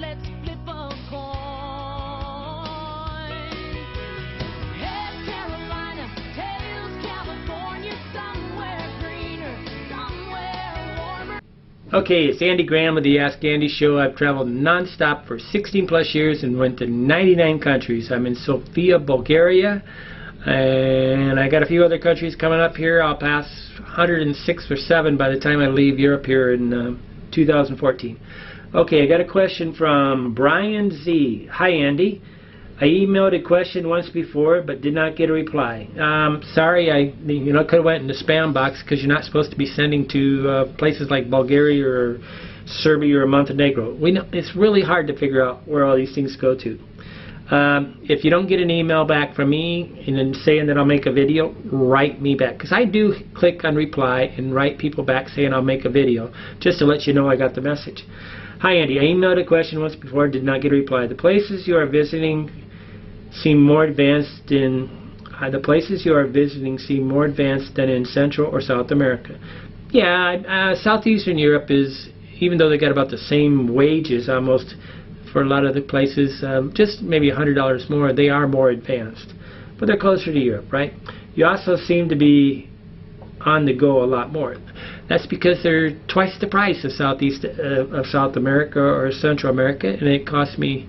let's flip a coin. Head Carolina, tails California, somewhere greener, somewhere warmer. Okay, it's Andy Graham of the Ask Andy Show. I've traveled non-stop for 16 plus years and went to 99 countries. I'm in Sofia, Bulgaria, and I got a few other countries coming up here. I'll pass 106 or 7 by the time I leave Europe here in 2014. Okay, I got a question from Brian Z. Hi Andy, I emailed a question once before but did not get a reply. Sorry, I could have went in the spam box because you're not supposed to be sending to places like Bulgaria or Serbia or Montenegro. We know it's really hard to figure out where all these things go to. If you don't get an email back from me and then saying that I'll make a video, write me back, because I do click on reply and write people back saying I'll make a video just to let you know I got the message. Hi Andy, I emailed a question once before, did not get a reply. The places you are visiting seem more advanced in than in Central or South America. Yeah, Southeastern Europe is, even though they got about the same wages almost for a lot of the places, just maybe $100 more, they are more advanced. But they're closer to Europe, right? You also seem to be on the go a lot more. That's because they're twice the price of South America or Central America, and it costs me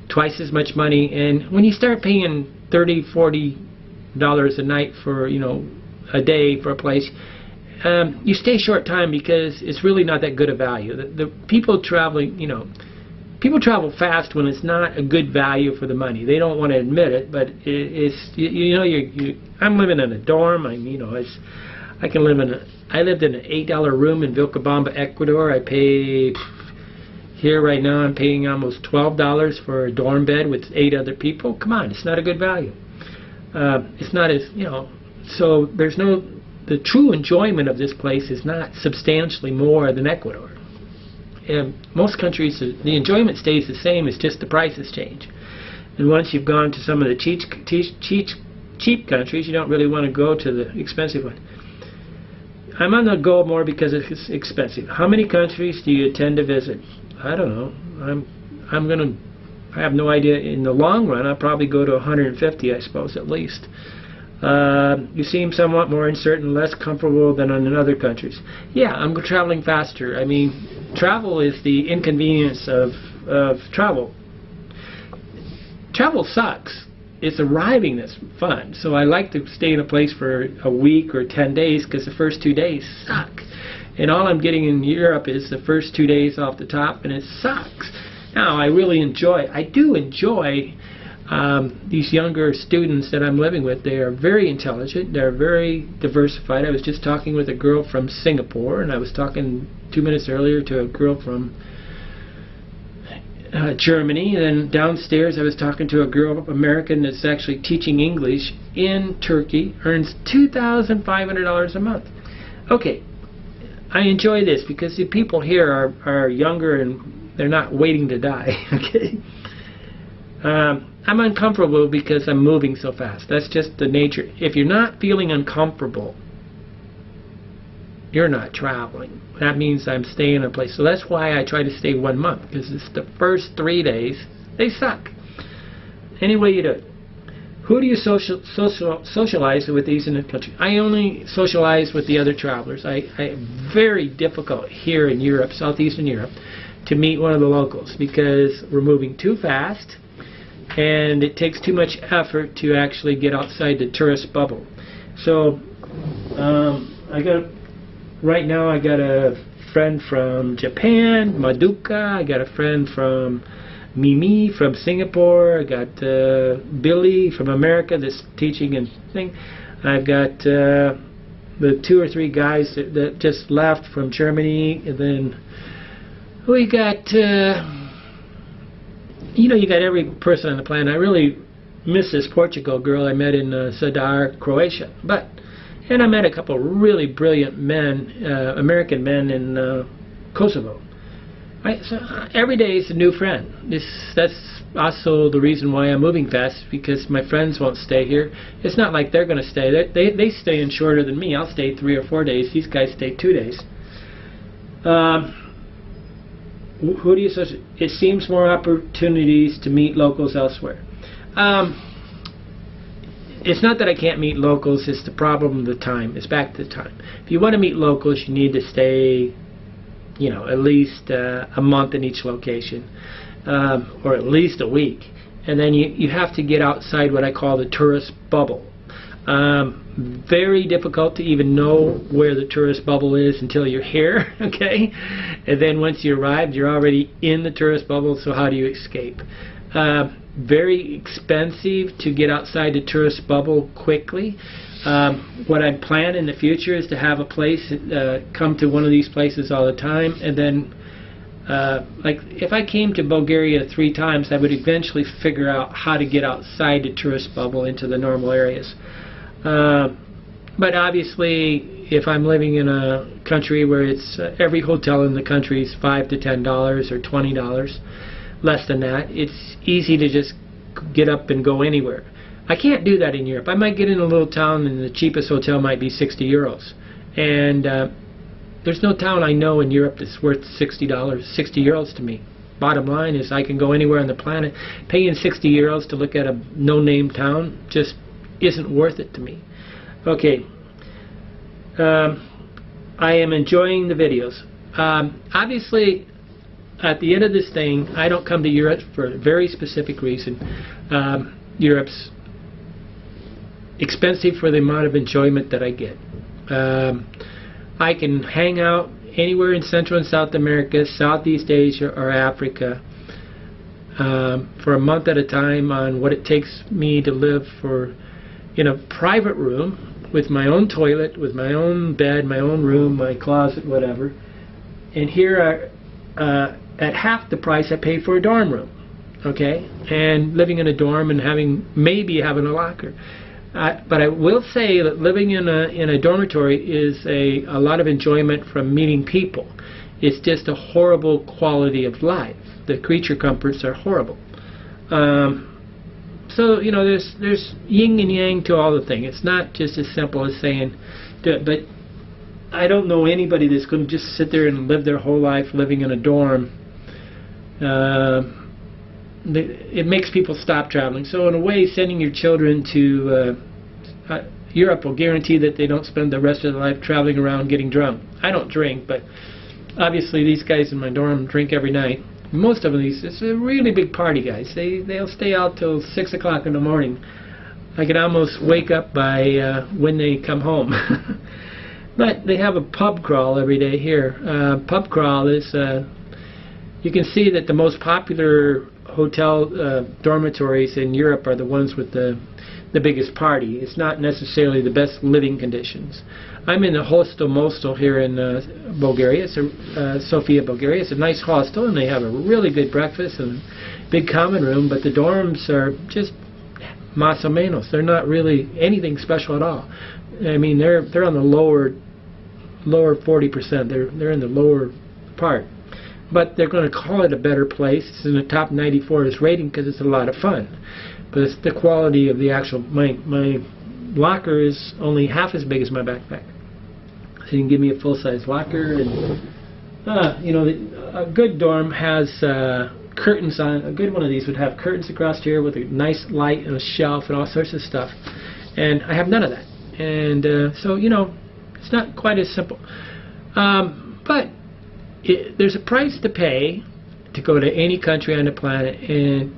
twice as much money. And when you start paying $30, $40 a night for, a day for a place, you stay short time because it's really not that good a value. The people traveling, people travel fast when it's not a good value for the money. They don't want to admit it, but I'm living in a dorm. I lived in an $8 room in Vilcabamba, Ecuador. I pay here right now. I'm paying almost $12 for a dorm bed with 8 other people. Come on, it's not a good value. It's not as So there's the true enjoyment of this place is not substantially more than Ecuador. In most countries, the enjoyment stays the same. It's just the prices change. And once you've gone to some of the cheap countries, you don't really want to go to the expensive one. I'm on the go more because it's expensive. How many countries do you intend to visit? I don't know. I have no idea. In the long run, I'll probably go to 150, I suppose, at least. You seem somewhat more uncertain, less comfortable than in other countries. Yeah, I'm traveling faster. I mean, travel is the inconvenience of travel. Travel sucks. It's arriving that's fun. So I like to stay in a place for a week or 10 days because the first 2 days suck. And all I'm getting in Europe is the first 2 days off the top, and it sucks. Now, I do enjoy these younger students that I'm living with. They are very intelligent. They're very diversified. I was just talking with a girl from Singapore, and I was talking 2 minutes earlier to a girl from Germany, and then downstairs I was talking to a girl, American, that's actually teaching English in Turkey, earns $2,500 a month. Okay, I enjoy this because the people here are younger and they're not waiting to die. Okay, I'm uncomfortable because I'm moving so fast. That's just the nature. If you're not feeling uncomfortable, you're not traveling. That means I'm staying in a place. So that's why I try to stay 1 month, because it's the first 3 days, they suck. Any way you do it. Who do you socialize with these in the country? I only socialize with the other travelers. Very difficult here in Europe, Southeastern Europe, to meet one of the locals because we're moving too fast and it takes too much effort to actually get outside the tourist bubble. So right now I got a friend from Japan, Maduka. I got a friend from Mimi from Singapore. I got Billy from America that's teaching and thing. I've got the 2 or 3 guys that just left from Germany, and then we got you got every person on the planet. I really miss this Portugal girl I met in Zadar, Croatia. And I met a couple of really brilliant men, American men in Kosovo. So every day is a new friend. That's also the reason why I'm moving fast, because my friends won't stay here. It's not like they're going to stay. They stay in shorter than me. I'll stay 3 or 4 days. These guys stay 2 days. who do you associate? It seems more opportunities to meet locals elsewhere. It's not that I can't meet locals, it's the problem of the time. It's back to the time. If you want to meet locals, you need to stay, you know, at least a month in each location, or at least a week. And then you have to get outside what I call the tourist bubble. Very difficult to even know where the tourist bubble is until you're here, okay? And then once you arrived, you're already in the tourist bubble, so how do you escape? Very expensive to get outside the tourist bubble quickly. What I plan in the future is to have a place, come to one of these places all the time, and then like if I came to Bulgaria 3 times, I would eventually figure out how to get outside the tourist bubble into the normal areas. But obviously, if I'm living in a country where it's every hotel in the country is $5 to $10 or $20, less than that, it's easy to just get up and go anywhere. I can't do that in Europe. I might get in a little town and the cheapest hotel might be 60 euros. And there's no town I know in Europe that's worth $60, 60 euros to me. Bottom line is I can go anywhere on the planet. Paying 60 euros to look at a no-name town just isn't worth it to me. Okay. I am enjoying the videos. Obviously, at the end of this thing, I don't come to Europe for a very specific reason. Europe's expensive for the amount of enjoyment that I get. I can hang out anywhere in Central and South America, Southeast Asia, or Africa for a month at a time on what it takes me to live in a private room with my own toilet, with my own bed, my own room, my closet, whatever. And here at half the price I pay for a dorm room, okay? And living in a dorm and maybe having a locker. But I will say that living in a dormitory is a lot of enjoyment from meeting people. It's just a horrible quality of life. The creature comforts are horrible. So, you know, there's yin and yang to all the thing. It's not just as simple as saying, do it. But I don't know anybody that's going to just sit there and live their whole life living in a dorm. It makes people stop traveling. So in a way, sending your children to Europe will guarantee that they don't spend the rest of their life traveling around getting drunk. I don't drink, but obviously these guys in my dorm drink every night. Most of them, it's a really big party, guys. They'll stay out till 6 o'clock in the morning. I can almost wake up by when they come home. But they have a pub crawl every day here. Pub crawl is, you can see that the most popular hotel dormitories in Europe are the ones with the biggest party. It's not necessarily the best living conditions. I'm in the Hostel here in Bulgaria, Sofia, Bulgaria. It's a nice hostel, and they have a really good breakfast and big common room, but the dorms are just más o menos. They're not really anything special at all. I mean, they're on the lower 40%. They're in the lower part. But they're going to call it a better place. It's in the top 94 rating because it's a lot of fun. But it's the quality of the actual. My locker is only half as big as my backpack. So you can give me a full-size locker, and you know, a good dorm has curtains on. A good one of these would have curtains across here with a nice light and a shelf and all sorts of stuff. And I have none of that. And so, you know, it's not quite as simple. But there's a price to pay to go to any country on the planet, and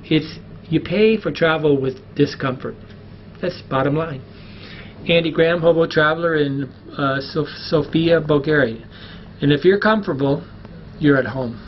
you pay for travel with discomfort. That's the bottom line. Andy Graham, Hobo Traveler in Sofia, Bulgaria. And if you're comfortable, you're at home.